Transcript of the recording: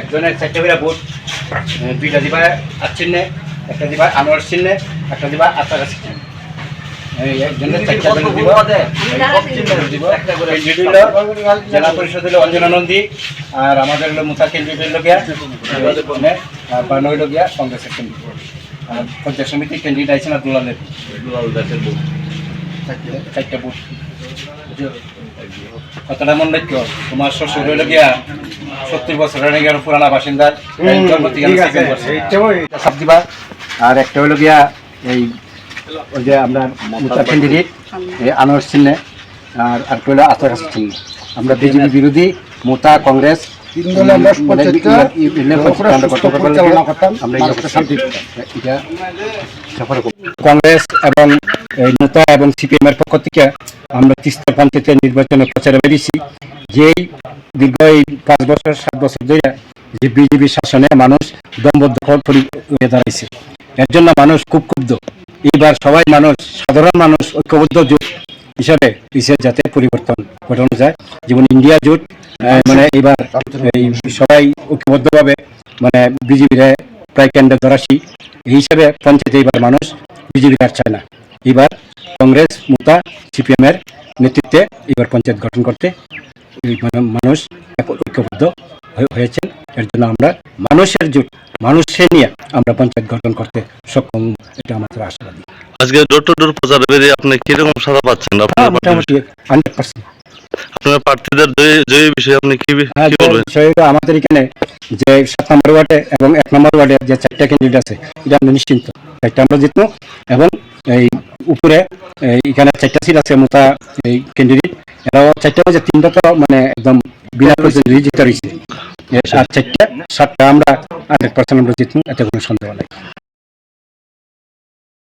একজনের 4টা করে ভোট, 2টা দিবা আর চিহ্নে, একটা দিবা আনোয়ার চিহ্নে, একটা দিবা আতার চিহ্নে। একজনের 4টা করে দিব। জেলা পরিষদ হলো অঞ্জনা নন্দী, আর আমাদের হলো মুথা কেন্দ্রীয় হলো গিয়া আর বানো হলো গিয়া কংগ্রেসের কেন্দ্র। আর পঞ্চায়েত সমিতির ক্যান্ডিডেট আইছেন আর দুলাল দাসের ভোট, 4টা ভোট। কতটা মন রাখছ, তোমার শ্বশুর হইল গিয়া 70 বছরের পুরানা বাসিন্দার সব দিবা। আর একটা হইল গিয়া এই ওই যে আপনার মুতা ক্যান্ডিডেট আনোয়ার চিহ্নে, আর একটা হইল আচার চিহ্নে। আমরা বিজেপি বিরোধী মুতা কংগ্রেস কংগ্রেস এবং মুতা এবং সিপিএম এর পক্ষ থেকে আমরা তিস্তা পঞ্চায়েতের নির্বাচনের প্রচারে বেরিয়েছি। যেই দীর্ঘ 5 বছর 7 বছর ধরে যে বিজেপি শাসনে মানুষ দমবদ্ধ হয়ে দাঁড়াইছে, এর জন্য মানুষ খুব ক্ষুব্ধ। এইবার সবাই মানুষ, সাধারণ মানুষ ঐক্যবদ্ধ জোট হিসাবে যাতে পরিবর্তন ঘটানো যায়, যেমন ইন্ডিয়া জোট, মানে এবার সবাই ঐক্যবদ্ধভাবে মানে বিজেপির প্রায় কেন্দ্রে ধরাসি এই হিসাবে পঞ্চায়েতে এবার মানুষ বিজেপি আর চায় না। এবার কংগ্রেস মুতা সিপিএম এর নেতৃত্বে এবার পঞ্চায়েত গঠন করতে মানুষ ঐক্যবদ্ধ হয়েছেন। এর জন্য আমরা মানুষের জোট, মানুষের নিয়ে আমরা পঞ্চায়েত গঠন করতে সক্ষম, এটা আমাদের আশাবাদী। আজকে ডোর টু ডোর প্রচারে বেরিয়ে আপনি কিরকম সাড়া পাচ্ছেন? মোটামুটি 100%। আপনার প্রার্থীদের জয়ী বিষয়ে আপনি কি বলবেন? আমাদের এখানে যে 7 নম্বর ওয়ার্ডে এবং 1 নম্বর ওয়ার্ডে যে 4টা ক্যান্ডিডেট আছে, এটা আমরা নিশ্চিন্ত 4টা আমরা জিতবো। এবং এই উপরে এখানে 4টা সিট আছে মুতা এই ক্যান্ডিডেট, এরাও 4টা যে 3টা তো মানে একদম বিনা প্রতিদ্বন্দ্বী জিতে রয়েছে। আর 4টা 7টা আমরা 100% আমরা জিতবো, এতে কোনো সন্দেহ নাই।